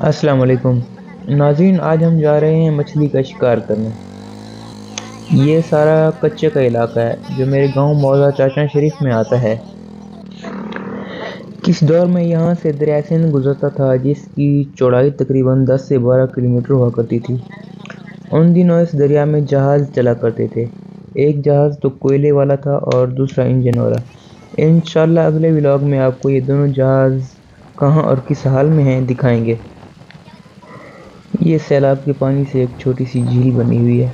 السلام علیکم ناظرین، آج ہم جا رہے ہیں مچھلی کا شکار کرنے۔ یہ سارا کچے کا علاقہ ہے جو میرے گاؤں موضع چاچا شریف میں آتا ہے۔ کس دور میں یہاں سے دریا سندھ گزرتا تھا جس کی چوڑائی تقریباً 10 سے 12 کلومیٹر ہوا کرتی تھی۔ ان دنوں اس دریا میں جہاز چلا کرتے تھے۔ ایک جہاز تو کوئلے والا تھا اور دوسرا انجن والا۔ انشاءاللہ اگلے ولاگ میں آپ کو یہ دونوں جہاز کہاں اور کس حال میں ہیں دکھائیں گے۔ یہ سیلاب کے پانی سے ایک چھوٹی سی جھیل بنی ہوئی ہے۔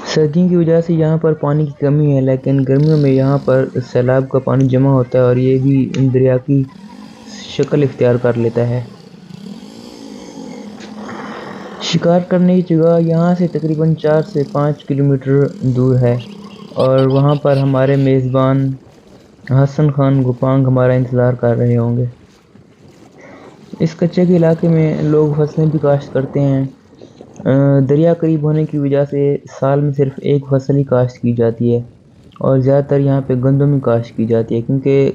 سردیوں کی وجہ سے یہاں پر پانی کی کمی ہے، لیکن گرمیوں میں یہاں پر سیلاب کا پانی جمع ہوتا ہے اور یہ بھی دریا کی شکل اختیار کر لیتا ہے۔ شکار کرنے کی جگہ یہاں سے تقریباً 4 سے 5 کلومیٹر دور ہے اور وہاں پر ہمارے میزبان حسن خان گوپانگ ہمارا انتظار کر رہے ہوں گے۔ اس کچے کے علاقے میں لوگ فصلیں بھی کاشت کرتے ہیں۔ دریا قریب ہونے کی وجہ سے سال میں صرف ایک فصل ہی کاشت کی جاتی ہے اور زیادہ تر یہاں پہ گندم ہی کاشت کی جاتی ہے کیونکہ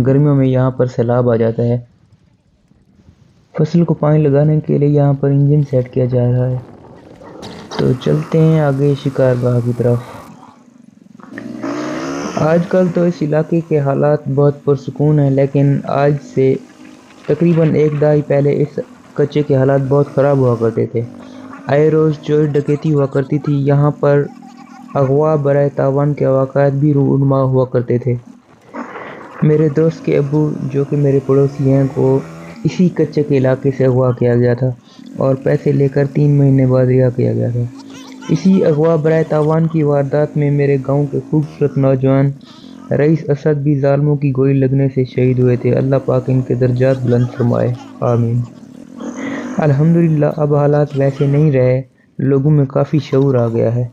گرمیوں میں یہاں پر سیلاب آ جاتا ہے۔ فصل کو پانی لگانے کے لیے یہاں پر انجن سیٹ کیا جا رہا ہے۔ تو چلتے ہیں آگے شکار گاہ کی طرف۔ آج کل تو اس علاقے کے حالات بہت پرسکون ہیں، لیکن آج سے تقریباً ایک دہائی پہلے اس کچے کے حالات بہت خراب ہوا کرتے تھے۔ آئے روز چوری ڈکیتی ہوا کرتی تھی۔ یہاں پر اغوا برائے تاوان کے واقعات بھی رونما ہوا کرتے تھے۔ میرے دوست کے ابو جو کہ میرے پڑوسی ہیں کو اسی کچے کے علاقے سے اغوا کیا گیا تھا اور پیسے لے کر 3 مہینے بعد رہا کیا گیا تھا۔ اسی اغوا برائے تاوان کی واردات میں میرے گاؤں کے خوبصورت نوجوان رئیس اسد بھی ظالموں کی گولی لگنے سے شہید ہوئے تھے۔ اللہ پاک ان کے درجات بلند فرمائے، آمین۔ الحمدللہ اب حالات ویسے نہیں رہے، لوگوں میں کافی شعور آ گیا ہے۔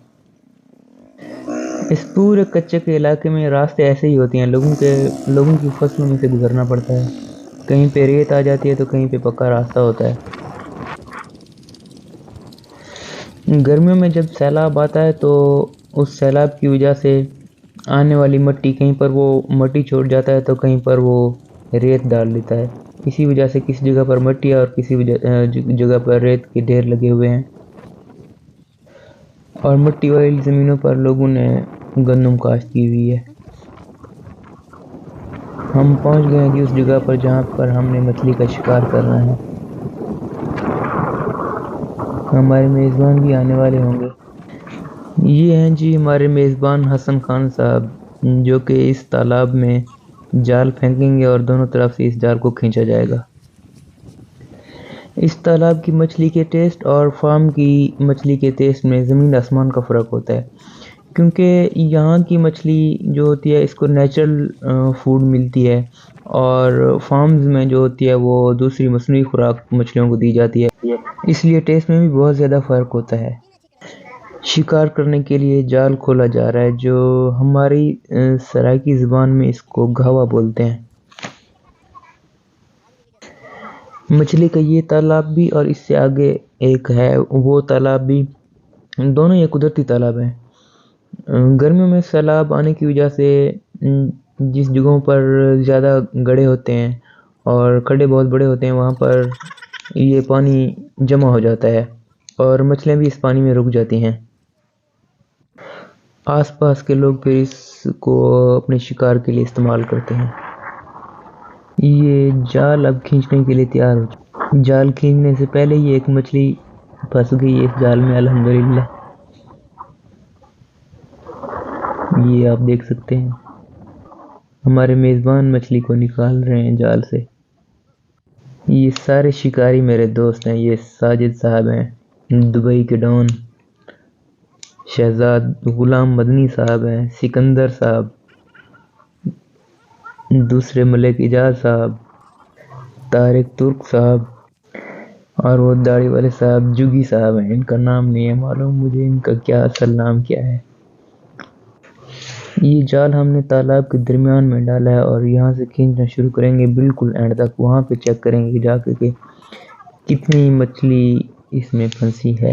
اس پورے کچے کے علاقے میں راستے ایسے ہی ہوتے ہیں، لوگوں کی فصلوں میں سے گزرنا پڑتا ہے۔ کہیں پہ ریت آ جاتی ہے تو کہیں پہ پکا راستہ ہوتا ہے۔ گرمیوں میں جب سیلاب آتا ہے تو اس سیلاب کی وجہ سے آنے والی مٹی کہیں پر وہ مٹی چھوڑ جاتا ہے تو کہیں پر وہ ریت ڈال لیتا ہے۔ اسی وجہ سے کسی جگہ پر مٹی اور کسی جگہ پر ریت کے ڈھیر لگے ہوئے ہیں اور مٹی والی زمینوں پر لوگوں نے گندم کاشت کی ہوئی ہے۔ ہم پہنچ گئے ہیں کہ اس جگہ پر جہاں پر ہم نے مچھلی کا شکار کرنا ہے۔ ہمارے میزبان بھی آنے والے ہوں گے۔ یہ ہیں جی ہمارے میزبان حسن خان صاحب، جو کہ اس تالاب میں جال پھینکیں گے اور دونوں طرف سے اس جال کو کھینچا جائے گا۔ اس تالاب کی مچھلی کے ٹیسٹ اور فارم کی مچھلی کے ٹیسٹ میں زمین آسمان کا فرق ہوتا ہے، کیونکہ یہاں کی مچھلی جو ہوتی ہے اس کو نیچرل فوڈ ملتی ہے اور فارمز میں جو ہوتی ہے وہ دوسری مصنوعی خوراک مچھلیوں کو دی جاتی ہے، اس لیے ٹیسٹ میں بھی بہت زیادہ فرق ہوتا ہے۔ شکار کرنے کے لیے جال کھولا جا رہا ہے، جو ہماری سرائیکی زبان میں اس کو گھاوا بولتے ہیں۔ مچھلی کا یہ تالاب بھی اور اس سے آگے ایک ہے وہ تالاب بھی، دونوں یہ قدرتی تالاب ہیں۔ گرمیوں میں سیلاب آنے کی وجہ سے جس جگہوں پر زیادہ گڑھے ہوتے ہیں اور کھڈے بہت بڑے ہوتے ہیں وہاں پر یہ پانی جمع ہو جاتا ہے اور مچھلیاں بھی اس پانی میں رک جاتی ہیں۔ آس پاس کے لوگ پھر اس کو اپنے شکار کے لیے استعمال کرتے ہیں۔ یہ جال اب کھینچنے کے لیے تیار ہو چکا ہے۔ جال کھینچنے سے پہلے ہی ایک مچھلی پھنس گئی اس جال میں، الحمدللہ۔ یہ آپ دیکھ سکتے ہیں ہمارے میزبان مچھلی کو نکال رہے ہیں جال سے۔ یہ سارے شکاری میرے دوست ہیں۔ یہ ساجد صاحب ہیں، دبئی کے ڈان، شہزاد غلام مدنی صاحب ہیں، سکندر صاحب، دوسرے ملک اجاز صاحب، طارق ترک صاحب اور وہ داڑھی والے صاحب جگی صاحب ہیں۔ ان کا نام نہیں ہے معلوم مجھے، ان کا کیا اصل نام کیا ہے۔ یہ جال ہم نے تالاب کے درمیان میں ڈالا ہے اور یہاں سے کھینچنا شروع کریں گے بالکل اینڈ تک۔ وہاں پہ چیک کریں گے جا کے کہ کتنی مچھلی اس میں پھنسی ہے۔